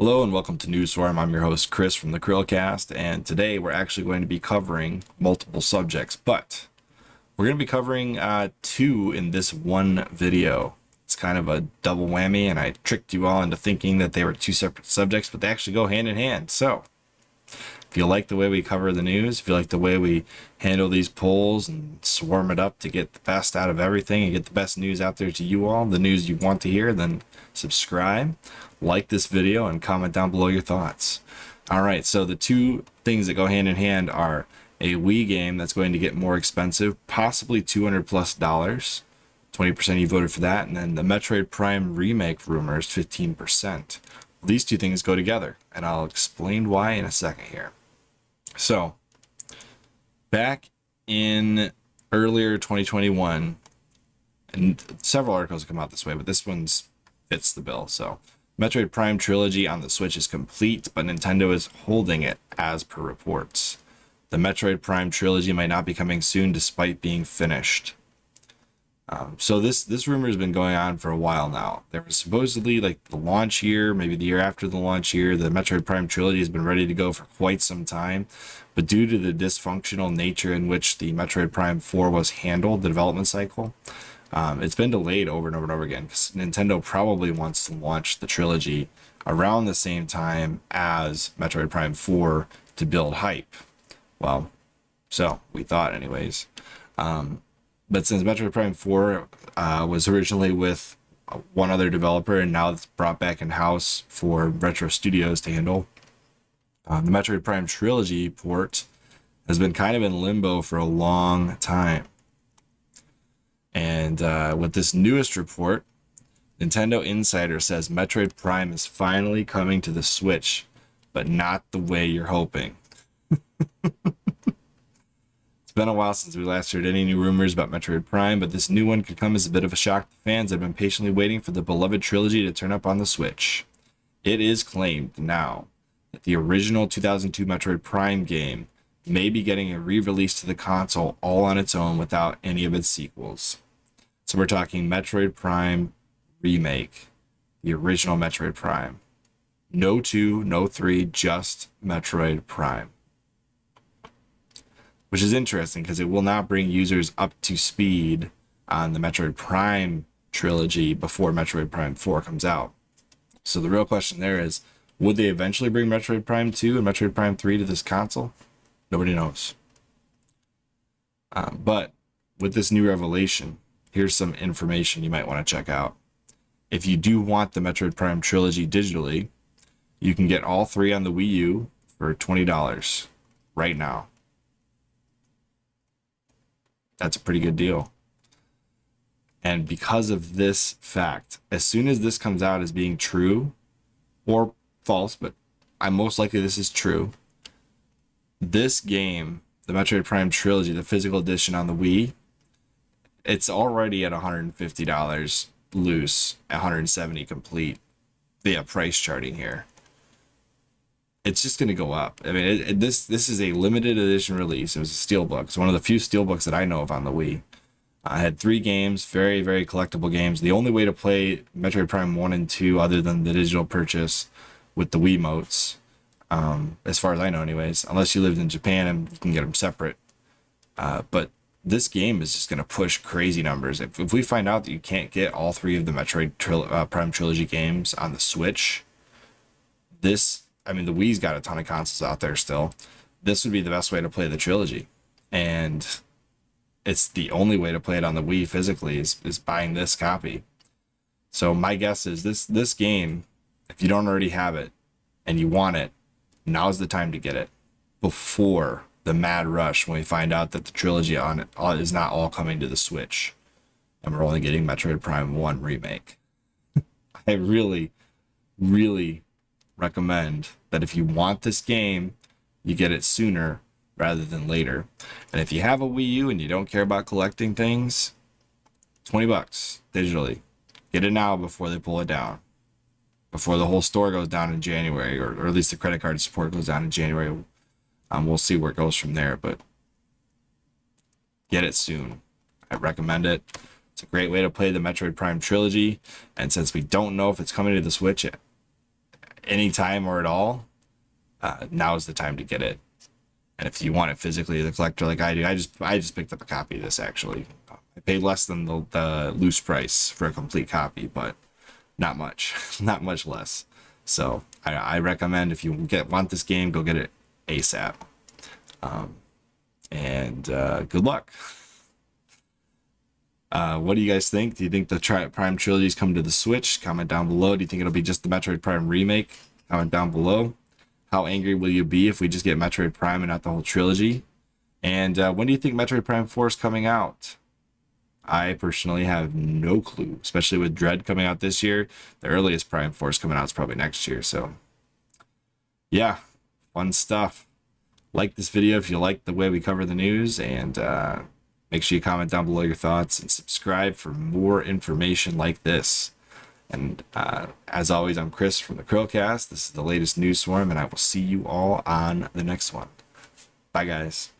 Hello and welcome to Newswarm. I'm your host Chris from the CHRILLCAST, and today we're actually going to be covering multiple subjects, but we're going to be covering two in this one video. It's kind of a double whammy, and I tricked you all into thinking that they were two separate subjects, but they actually go hand in hand. So if you like the way we cover the news, if you like the way we handle these polls and swarm it up to get the best out of everything and get the best news out there to you all, the news you want to hear, then subscribe, like this video, and comment down below your thoughts. All right, so the two things that go hand in hand are a Wii game that's going to get more expensive, possibly $200+. 20% you voted for that, and then the Metroid Prime remake rumors, 15%. These two things go together, and I'll explain why in a second here. So, back in earlier 2021, and several articles come out this way, but this one's fits the bill. So, Metroid Prime trilogy on the Switch is complete, but Nintendo is holding it as per reports. The Metroid Prime trilogy might not be coming soon despite being finished. So this rumor has been going on for a while now. There was supposedly, like, the launch year, maybe the year after the launch year, the Metroid Prime trilogy has been ready to go for quite some time, but due to the dysfunctional nature in which the Metroid Prime 4 was handled, the development cycle, it's been delayed over and over and over again, because Nintendo probably wants to launch the trilogy around the same time as Metroid Prime 4 to build hype. Well, so we thought anyways. But since Metroid Prime 4 was originally with one other developer and now it's brought back in-house for Retro Studios to handle, the Metroid Prime trilogy port has been kind of in limbo for a long time. And with this newest report, Nintendo Insider says Metroid Prime is finally coming to the Switch, but not the way you're hoping. It's been a while since we last heard any new rumors about Metroid Prime, but this new one could come as a bit of a shock to fans that have been patiently waiting for the beloved trilogy to turn up on the Switch. It is claimed now that the original 2002 Metroid Prime game may be getting a re-release to the console all on its own without any of its sequels. So we're talking Metroid Prime Remake, the original Metroid Prime. No 2, no 3, just Metroid Prime. Which is interesting because it will not bring users up to speed on the Metroid Prime trilogy before Metroid Prime 4 comes out. So the real question there is, would they eventually bring Metroid Prime 2 and Metroid Prime 3 to this console? Nobody knows. But with this new revelation, here's some information you might want to check out. If you do want the Metroid Prime trilogy digitally, you can get all three on the Wii U for $20 right now. That's a pretty good deal. And because of this fact, as soon as this comes out as being true or false, but I'm most likely this is true, this game, the Metroid Prime trilogy, the physical edition on the Wii, it's already at $150 loose, $170 complete via price charting here. It's just going to go up. I mean, this is a limited edition release. It was a steelbook. It's one of the few steelbooks that I know of on the Wii. I had 3 games, very, very collectible games. The only way to play Metroid Prime 1 and 2, other than the digital purchase with the Wiimotes, as far as I know anyways, unless you lived in Japan and you can get them separate. But this game is just going to push crazy numbers. If we find out that you can't get all 3 of the Metroid Prime trilogy games on the Switch, I mean, the Wii's got a ton of consoles out there still. This would be the best way to play the trilogy. And it's the only way to play it on the Wii physically is buying this copy. So my guess is this game, if you don't already have it and you want it, now's the time to get it before the mad rush when we find out that the trilogy on it is not all coming to the Switch and we're only getting Metroid Prime 1 Remake. I really, really recommend that if you want this game, you get it sooner rather than later. And if you have a Wii U and you don't care about collecting things, $20 digitally. Get it now before they pull it down. Before the whole store goes down in January, or at least the credit card support goes down in January. We'll see where it goes from there, but get it soon. I recommend it. It's a great way to play the Metroid Prime trilogy, and since we don't know if it's coming to the Switch, anytime or at all, now is the time to get it. And if you want it physically, the collector like I do, I just picked up a copy of this actually. I paid less than the loose price for a complete copy, but not much, not much less. So I recommend if you want this game, go get it ASAP. And good luck. What do you guys think? Do you think the Prime trilogy's coming to the Switch? Comment down below. Do you think it'll be just the Metroid Prime remake? Comment down below. How angry will you be if we just get Metroid Prime and not the whole trilogy? And when do you think Metroid Prime 4 is coming out? I personally have no clue, especially with Dread coming out this year. The earliest Prime 4 is coming out is probably next year. So, yeah, fun stuff. Like this video if you like the way we cover the news, and make sure you comment down below your thoughts and subscribe for more information like this. And as always, I'm Chris from the CHRILLCAST. This is the latest news swarm, and I will see you all on the next one. Bye, guys.